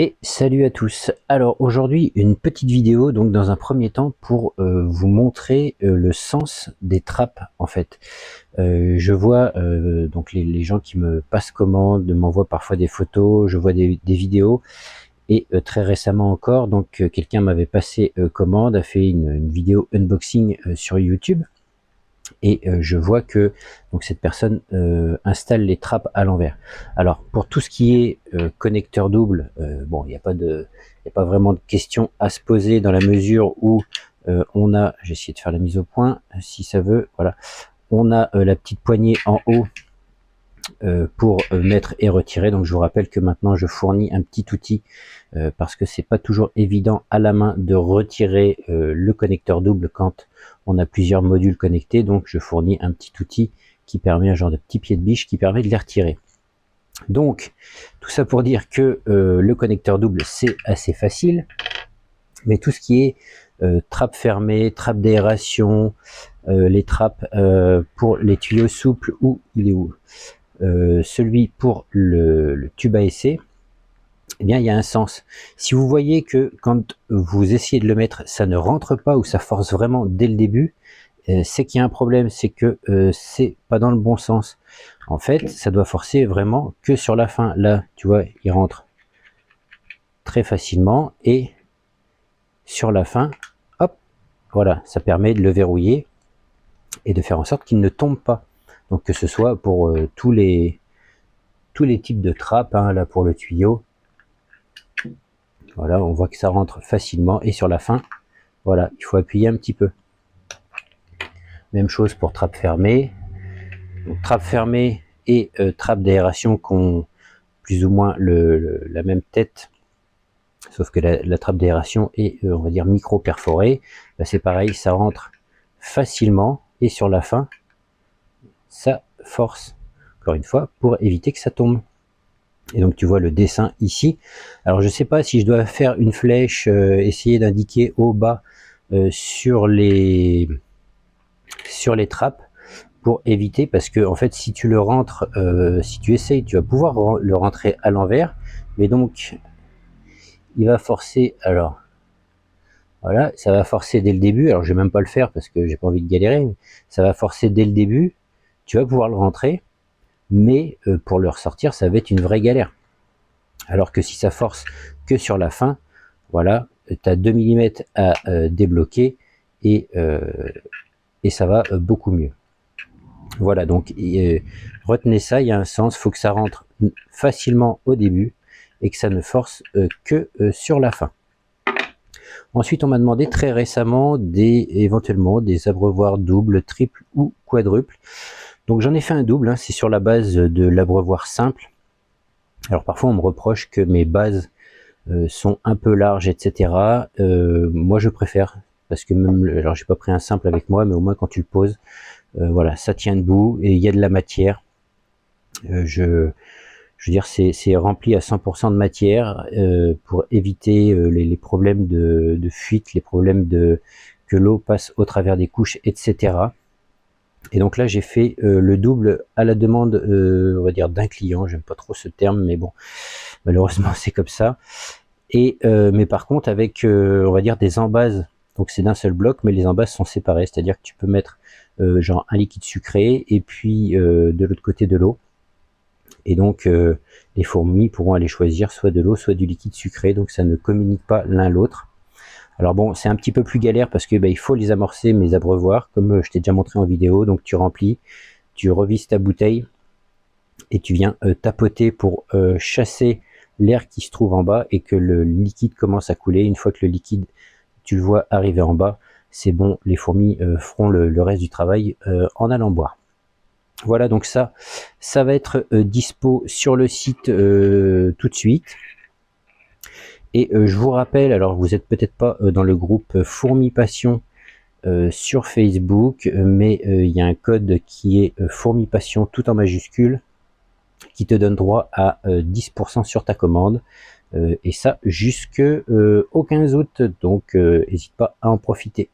Et salut à tous. Alors aujourd'hui une petite vidéo donc dans un premier temps pour vous montrer le sens des trappes en fait. Je vois donc les gens qui me passent commande, m'envoient parfois des photos, je vois des vidéos et très récemment encore donc quelqu'un m'avait passé commande, a fait une vidéo unboxing sur YouTube. Et je vois que donc cette personne installe les trappes à l'envers. Alors pour tout ce qui est connecteur double, bon, il n'y a pas vraiment de question à se poser dans la mesure où on a, j'ai essayé de faire la mise au point si ça veut, voilà, on a la petite poignée en haut pour mettre et retirer. Donc je vous rappelle que maintenant je fournis un petit outil parce que c'est pas toujours évident à la main de retirer le connecteur double quand on a plusieurs modules connectés. Donc je fournis un petit outil qui permet, un genre de petit pied de biche qui permet de les retirer. Donc tout ça pour dire que le connecteur double c'est assez facile, mais tout ce qui est trappe fermée, trappe d'aération, les trappes pour les tuyaux souples, où il est où celui pour le tube à essai, eh bien il y a un sens. Si vous voyez que quand vous essayez de le mettre, ça ne rentre pas ou ça force vraiment dès le début, c'est qu'il y a un problème, c'est que c'est pas dans le bon sens. En fait, ça doit forcer vraiment que sur la fin. Là, tu vois, il rentre très facilement et sur la fin, hop, voilà, ça permet de le verrouiller et de faire en sorte qu'il ne tombe pas. Donc que ce soit pour tous les types de trappes, hein, là pour le tuyau, voilà, on voit que ça rentre facilement et sur la fin, voilà, il faut appuyer un petit peu. Même chose pour trappe fermée. Donc, trappe fermée et trappe d'aération qui ont plus ou moins la même tête, sauf que la trappe d'aération est, on va dire, micro perforée. Là, c'est pareil, ça rentre facilement et sur la fin, ça force, encore une fois, pour éviter que ça tombe. Et donc tu vois le dessin ici. Alors je sais pas si je dois faire une flèche, essayer d'indiquer au bas sur les trappes pour éviter, parce que en fait si tu le rentres, si tu essayes, tu vas pouvoir le rentrer à l'envers, mais donc il va forcer, alors voilà, ça va forcer dès le début. Alors je vais même pas le faire parce que j'ai pas envie de galérer, mais ça va forcer dès le début, tu vas pouvoir le rentrer, mais pour le ressortir ça va être une vraie galère. Alors que si ça force que sur la fin, voilà, tu as 2 mm à débloquer et ça va beaucoup mieux. Voilà, donc retenez ça, il y a un sens, il faut que ça rentre facilement au début et que ça ne force que sur la fin. Ensuite, on m'a demandé très récemment éventuellement des abreuvoirs doubles, triples ou quadruples. Donc j'en ai fait un double, hein, c'est sur la base de l'abreuvoir simple. Alors parfois on me reproche que mes bases sont un peu larges, etc. Moi je préfère, parce que même, alors j'ai pas pris un simple avec moi, mais au moins quand tu le poses, voilà, ça tient debout et il y a de la matière. Je veux dire, c'est rempli à 100% de matière pour éviter les problèmes de fuite, les problèmes que l'eau passe au travers des couches, etc. Et donc là j'ai fait le double à la demande, on va dire, d'un client. J'aime pas trop ce terme, mais bon, malheureusement c'est comme ça. Et mais par contre avec on va dire des embases, donc c'est d'un seul bloc, mais les embases sont séparées, c'est-à-dire que tu peux mettre genre un liquide sucré et puis de l'autre côté de l'eau. Et donc les fourmis pourront aller choisir soit de l'eau, soit du liquide sucré, donc ça ne communique pas l'un l'autre. Alors bon, c'est un petit peu plus galère parce que il faut les amorcer, mes abreuvoirs, comme je t'ai déjà montré en vidéo. Donc tu remplis, tu revisses ta bouteille et tu viens tapoter pour chasser l'air qui se trouve en bas et que le liquide commence à couler. Une fois que le liquide, tu le vois arriver en bas, c'est bon, les fourmis feront le reste du travail en allant boire. Voilà, donc ça va être dispo sur le site tout de suite. Et je vous rappelle, alors vous n'êtes peut-être pas dans le groupe Fourmis Passion sur Facebook, mais il y a un code qui est Fourmis Passion tout en majuscule, qui te donne droit à 10% sur ta commande, et ça jusque au 15 août, donc n'hésite pas à en profiter.